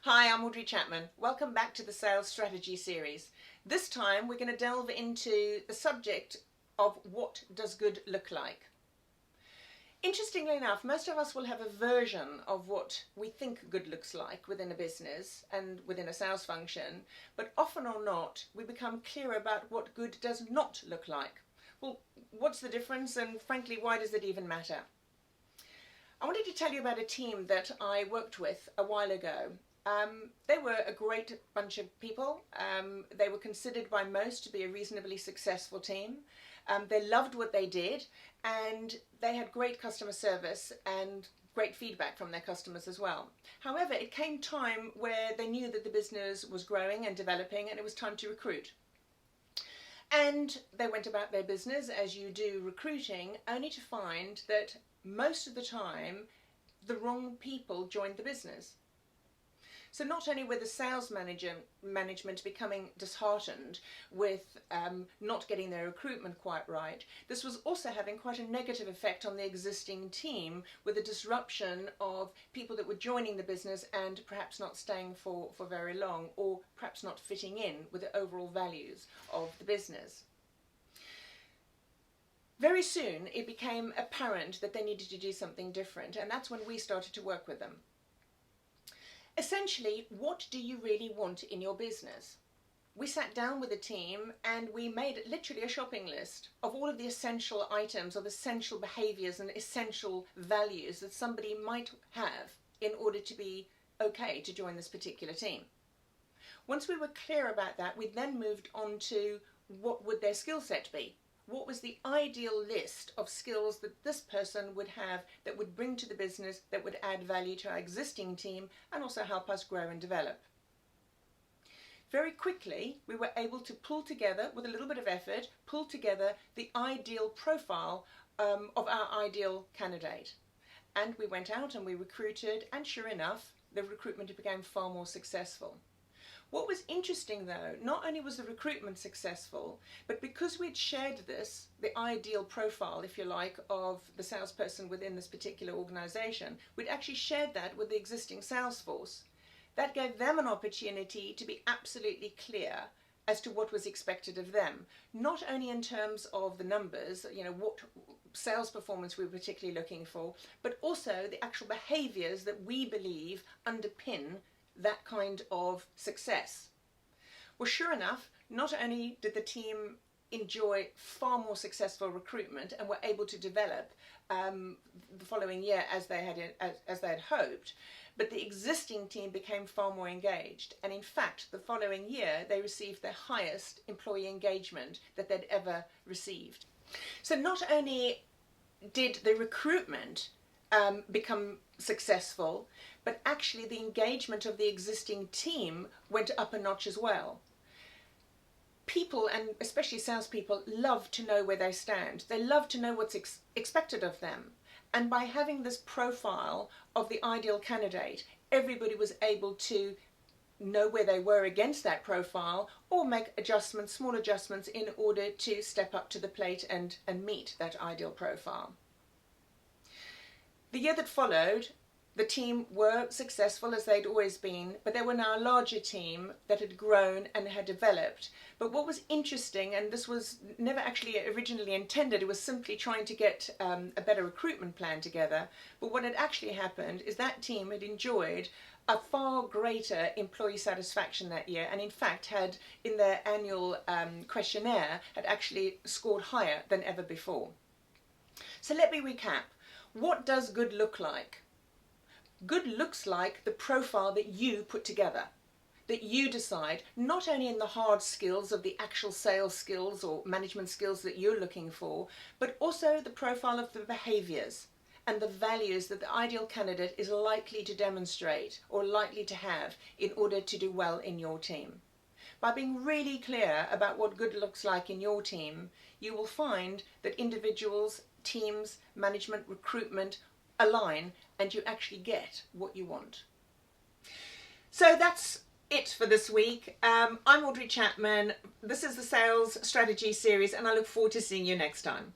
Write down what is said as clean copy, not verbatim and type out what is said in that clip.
Hi, I'm Audrey Chapman. Welcome back to the Sales Strategy series. This time we're going to delve into the subject of what does good look like. Interestingly enough, most of us will have a version of what we think good looks like within a business and within a sales function, but often or not, we become clear about what good does not look like. Well, what's the difference, and frankly, why does it even matter? I wanted to tell you about a team that I worked with a while ago. They were a great bunch of people. They were considered by most to be a reasonably successful team. They loved what they did, and they had great customer service and great feedback from their customers as well. However, it came time where they knew that the business was growing and developing, and it was time to recruit. And they went about their business as you do recruiting, only to find that most of the time the wrong people joined the business. So not only were the sales management becoming disheartened with not getting their recruitment quite right, this was also having quite a negative effect on the existing team, with a disruption of people that were joining the business and perhaps not staying for very long, or perhaps not fitting in with the overall values of the business. Very soon it became apparent that they needed to do something different, and that's when we started to work with them. Essentially, what do you really want in your business? We sat down with the team and we made literally a shopping list of all of the essential items, of essential behaviours and essential values that somebody might have in order to be okay to join this particular team. Once we were clear about that, we then moved on to what would their skill set be. What was the ideal list of skills that this person would have that would bring to the business, that would add value to our existing team and also help us grow and develop? Very quickly, we were able to pull together, with a little bit of effort, pull together the ideal profile of our ideal candidate. And we went out and we recruited, and sure enough, the recruitment became far more successful. What was interesting though, not only was the recruitment successful, but because we'd shared this, the ideal profile, if you like, of the salesperson within this particular organisation, we'd actually shared that with the existing sales force. That gave them an opportunity to be absolutely clear as to what was expected of them, not only in terms of the numbers, what sales performance we were particularly looking for, but also the actual behaviours that we believe underpin that kind of success. Well, sure enough, not only did the team enjoy far more successful recruitment and were able to develop the following year as they had hoped, but the existing team became far more engaged. And in fact, the following year, they received their highest employee engagement that they'd ever received. So not only did the recruitment become successful, but actually the engagement of the existing team went up a notch as well. People, and especially salespeople, love to know where they stand. They love to know what's expected of them. And by having this profile of the ideal candidate, everybody was able to know where they were against that profile, or make adjustments, small adjustments, in order to step up to the plate and meet that ideal profile. The year that followed, the team were successful as they'd always been, but they were now a larger team that had grown and had developed. But what was interesting, and this was never actually originally intended, it was simply trying to get a better recruitment plan together. But what had actually happened is that team had enjoyed a far greater employee satisfaction that year, and in fact had, in their annual questionnaire, had actually scored higher than ever before. So let me recap. What does good look like? Good looks like the profile that you put together, that you decide, not only in the hard skills of the actual sales skills or management skills that you're looking for, but also the profile of the behaviours and the values that the ideal candidate is likely to demonstrate or likely to have in order to do well in your team. By being really clear about what good looks like in your team, you will find that individuals, teams, management, recruitment align, and you actually get what you want. So that's it for this week. I'm Audrey Chapman. This is the Sales Strategy series, and I look forward to seeing you next time.